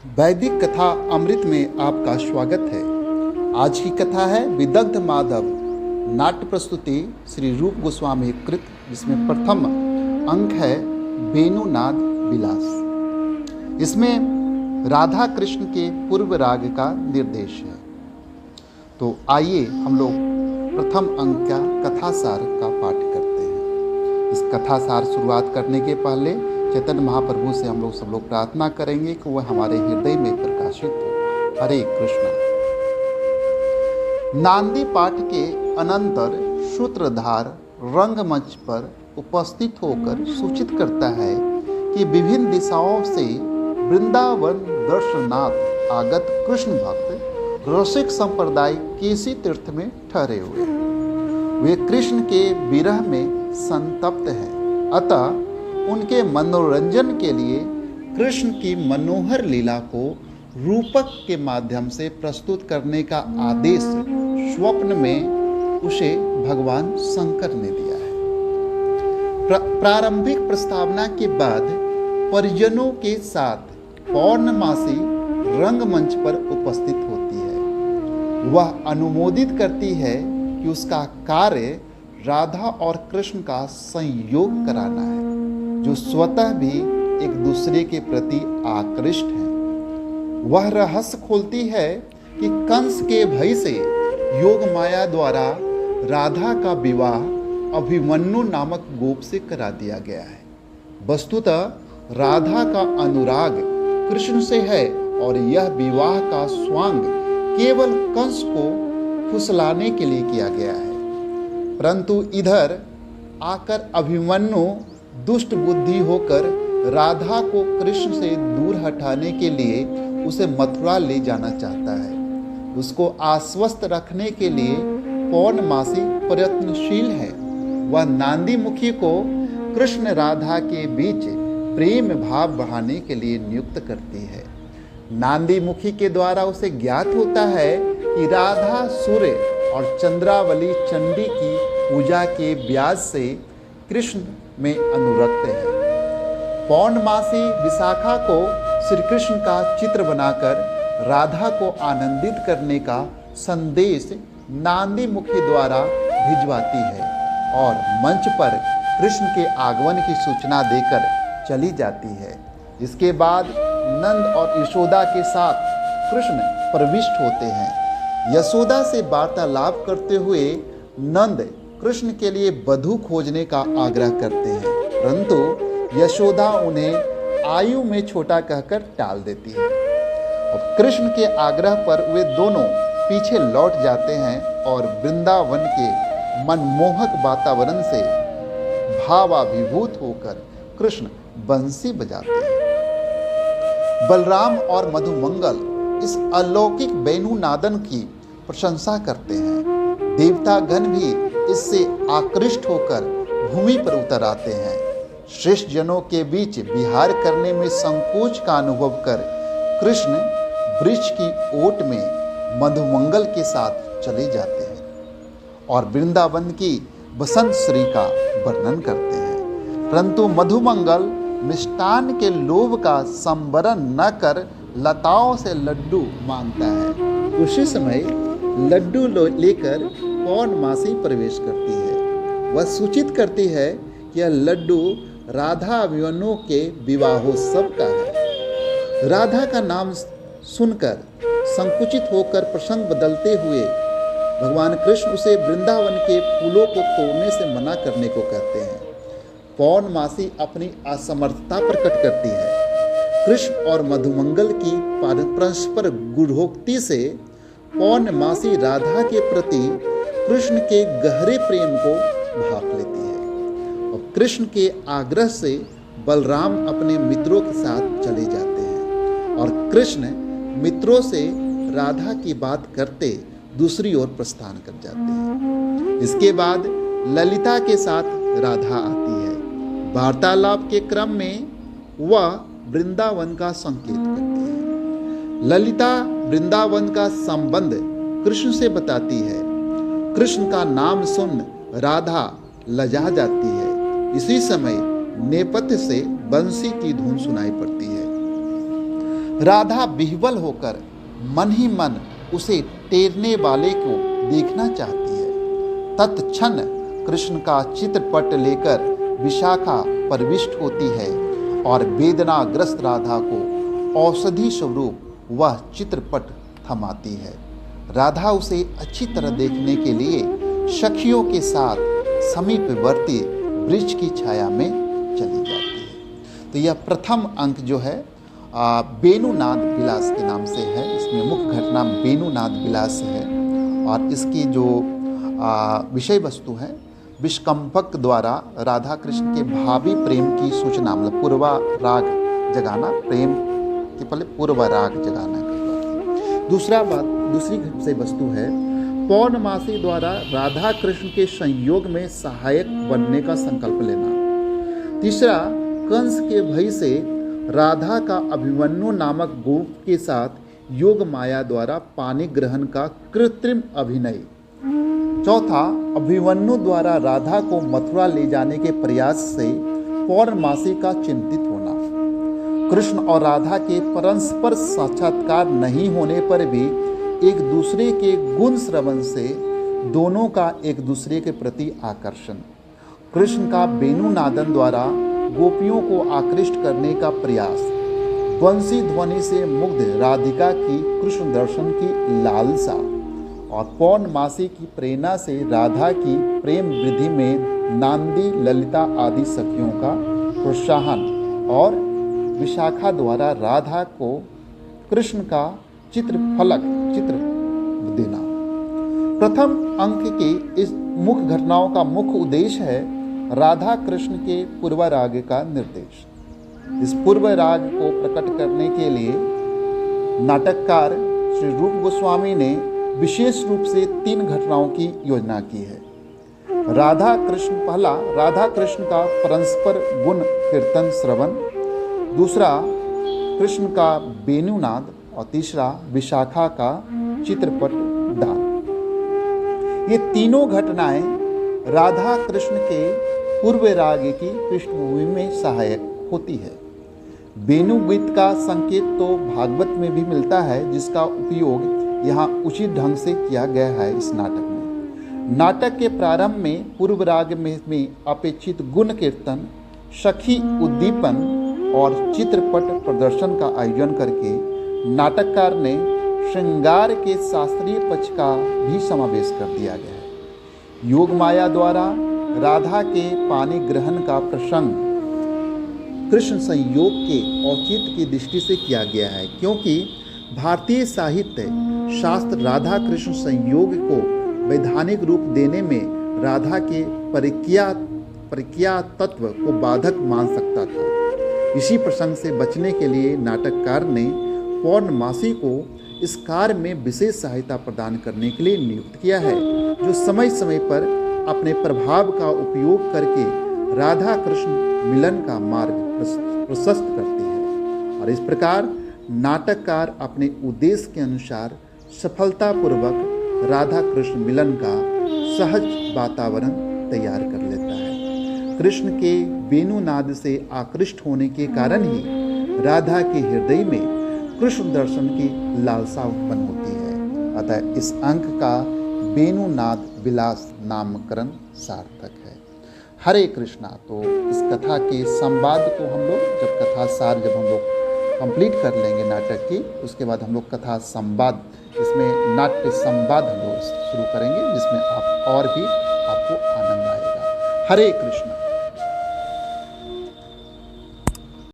वैदिक कथा अमृत में आपका स्वागत है। आज की कथा है विदग्ध माधव नाट्य प्रस्तुति श्री रूप गोस्वामी कृत, जिसमें प्रथम अंक है वेणुनाद विलास। इसमें राधा कृष्ण के पूर्व राग का निर्देश है। तो आइए हम लोग प्रथम अंक का कथासार का पाठ करते हैं। इस कथासार शुरुआत करने के पहले चैतन्य महाप्रभु से हम लोग सब लोग प्रार्थना करेंगे कि वह हमारे हृदय में प्रकाशित हो। हरे कृष्ण। नांदी पाठ के अनंतर सूत्रधार रंगमंच पर उपस्थित होकर सूचित करता है कि विभिन्न दिशाओं से वृंदावन दर्शनार्थ आगत कृष्ण भक्त रसिक संप्रदाय केसी तीर्थ में ठहरे हुए हैं। वे कृष्ण के विरह में संतप्त हैं, अतः उनके मनोरंजन के लिए कृष्ण की मनोहर लीला को रूपक के माध्यम से प्रस्तुत करने का आदेश स्वप्न में उसे भगवान शंकर ने दिया है। प्रारंभिक प्रस्तावना के बाद परिजनों के साथ पौर्णमासी रंगमंच पर उपस्थित होती है। वह अनुमोदित करती है कि उसका कार्य राधा और कृष्ण का संयोग कराना है, जो स्वतः भी एक दूसरे के प्रति आकृष्ट हैं। वह रहस्य खोलती है कि कंस के भय से योग माया द्वारा राधा का विवाह अभिमन्यु नामक गोप से करा दिया गया है। वस्तुतः राधा का अनुराग कृष्ण से है और यह विवाह का स्वांग केवल कंस को फुसलाने के लिए किया गया है। परंतु इधर आकर अभिमन्यु दुष्ट बुद्धि होकर राधा को कृष्ण से दूर हटाने के लिए उसे मथुरा ले जाना चाहता है। उसको आश्वस्त रखने के लिए पौर्णमासी प्रयत्नशील है। वह नांदी मुखी को कृष्ण राधा के बीच प्रेम भाव बढ़ाने के लिए नियुक्त करती है। नांदी मुखी के द्वारा उसे ज्ञात होता है कि राधा सूर्य और चंद्रावली चंडी की पूजा के ब्याज से कृष्ण में अनुरक्त है। पौर्णमासी विशाखा को श्री कृष्ण का चित्र बनाकर राधा को आनंदित करने का संदेश नांदी मुखी द्वारा भिजवाती है और मंच पर कृष्ण के आगमन की सूचना देकर चली जाती है। इसके बाद नंद और यशोदा के साथ कृष्ण प्रविष्ट होते हैं। यशोदा से वार्तालाप करते हुए नंद कृष्ण के लिए वधू खोजने का आग्रह करते हैं, परंतु यशोदा उन्हें आयु में छोटा कहकर टाल देती है। और कृष्ण के आग्रह पर वे दोनों पीछे लौट जाते हैं और वृंदावन के मनमोहक वातावरण से भावाभिभूत होकर कृष्ण बंसी बजाते हैं। बलराम और मधुमंगल इस अलौकिक वेणुनादन की प्रशंसा करते हैं। देवतागण भी इससे आकृष्ट होकर भूमि पर उतर आते हैं। श्रेष्ठ जनों के बीच विहार करने में संकोच का अनुभव कर कृष्ण वृक्ष की ओट में मधुमंगल के साथ चले जाते हैं और वृंदावन की बसंत श्री का वर्णन करते हैं। परंतु मधुमंगल मिष्टान के लोभ का संवरण न कर लताओं से लड्डू मांगता है। उसी समय लड्डू लेकर पौर्णमासी प्रवेश करती है। वह सूचित करती है कि यह लड्डू राधा अभिमन्यु के विवाहोत्सव का है। राधा का नाम सुनकर संकुचित होकर प्रसंग बदलते हुए भगवान कृष्ण उसे वृंदावन के फूलों को तोड़ने से मना करने को कहते हैं। पौर्णमासी अपनी असमर्थता प्रकट करती है। कृष्ण और मधुमंगल की परस्पर गूढ़ोक्ति से पौर्णमासी राधा के प्रति कृष्ण के गहरे प्रेम को भाप लेती है और कृष्ण के आग्रह से बलराम अपने मित्रों के साथ चले जाते हैं और कृष्ण मित्रों से राधा की बात करते दूसरी ओर प्रस्थान कर जाते हैं। इसके बाद ललिता के साथ राधा आती है। वार्तालाप के क्रम में वह वृंदावन का संकेत करती है। ललिता वृंदावन का संबंध कृष्ण से बताती है। कृष्ण का नाम सुन राधा लजा जाती है। इसी समय नेपथ्य से बंसी की धुन सुनाई पड़ती है। राधा विह्वल होकर मन ही मन उसे टेरने वाले को देखना चाहती है। तत्क्षण कृष्ण का चित्रपट लेकर विशाखा प्रविष्ट होती है और वेदनाग्रस्त राधा को औषधि स्वरूप वह चित्रपट थमाती है। राधा उसे अच्छी तरह देखने के लिए सखियों के साथ समीपवर्ती वृक्ष की छाया में चली जाती है। तो यह प्रथम अंक जो है वेणुनाद विलास के नाम से है। इसमें मुख्य घटना वेणुनाद विलास है और इसकी जो विषय वस्तु है विष्कंभक द्वारा राधा कृष्ण के भावी प्रेम की सूचना, मतलब पूर्वा राग जगाना, प्रेम के पहले पूर्वा राग जगाना करता। दूसरी विषय वस्तु है पौर्णमासी द्वारा राधा कृष्ण के संयोग में सहायक बनने का संकल्प लेना। तीसरा, कंस के भय से राधा का अभिमन्यु नामक गोप के साथ योग माया द्वारा पानी ग्रहण का कृत्रिम अभिनय। चौथा, अभिमन्यु द्वारा राधा को मथुरा ले जाने के प्रयास से पौर्णमासी का चिंतित होना। कृष्ण और राधा के परस्पर साक्षात्कार नहीं होने पर भी एक दूसरे के गुण श्रवण से दोनों का एक दूसरे के प्रति आकर्षण। कृष्ण का वेणुनादन द्वारा गोपियों को आकृष्ट करने का प्रयास। बंसी ध्वनि से मुग्ध राधिका की कृष्ण दर्शन की लालसा और पौर्णमासी की प्रेरणा से राधा की प्रेम वृद्धि में नांदी, ललिता आदि सखियों का प्रोत्साहन और विशाखा द्वारा राधा को कृष्ण का चित्र देना। प्रथम अंक की इस मुख्य घटनाओं का मुख्य उद्देश्य है राधा कृष्ण के पूर्व राग का निर्देश। इस पूर्व राग को प्रकट करने के लिए नाटककार श्री रूप गोस्वामी ने विशेष रूप से 3 घटनाओं की योजना की है। पहला, राधा कृष्ण का परस्पर गुण कीर्तन श्रवण। दूसरा, कृष्ण का वेणुनाद और तीसरा, विशाखा का चित्रपट दान। ये तीनों घटनाएं राधा कृष्ण के पूर्व राग की पृष्ठभूमि में सहायक होती है। वेणु गीत का संकेत तो भागवत में भी मिलता है, जिसका उपयोग यहाँ उचित ढंग से किया गया है इस नाटक में। नाटक के प्रारंभ में पूर्व राग में अपेक्षित गुण कीर्तन, सखी उद्दीपन और चित्रपट प्रदर्शन का आयोजन करके नाटककार ने श्रृंगार के शास्त्रीय पक्ष का भी समावेश कर दिया गया है। योग माया द्वारा राधा के पानी ग्रहण का प्रसंग कृष्ण संयोग के औचित्य की दृष्टि से किया गया है, क्योंकि भारतीय साहित्य शास्त्र राधा कृष्ण संयोग को वैधानिक रूप देने में राधा के परिक्रिया तत्व को बाधक मान सकता था। इसी प्रसंग से बचने के लिए नाटककार ने पौर्णमासी को इस कार्य में विशेष सहायता प्रदान करने के लिए नियुक्त किया है, जो समय समय पर अपने प्रभाव का उपयोग करके राधा कृष्ण मिलन का मार्ग प्रशस्त करती है। और इस प्रकार नाटककार अपने उद्देश्य के अनुसार सफलतापूर्वक राधा कृष्ण मिलन का सहज वातावरण तैयार कर लेता है। कृष्ण के वेणुनाद से आकृष्ट होने के कारण ही राधा के हृदय में कृष्ण दर्शन की लालसा उत्पन्न होती है। अतः इस अंक का वेणुनाद विलास नामकरण सार्थक है। हरे कृष्णा। तो इस कथा के संवाद को हम लोग जब हम लोग कंप्लीट कर लेंगे नाटक की, उसके बाद हम लोग कथा संवाद, इसमें नाट्य संवाद हम लोग शुरू करेंगे, जिसमें और भी आपको आनंद आएगा। हरे कृष्णा।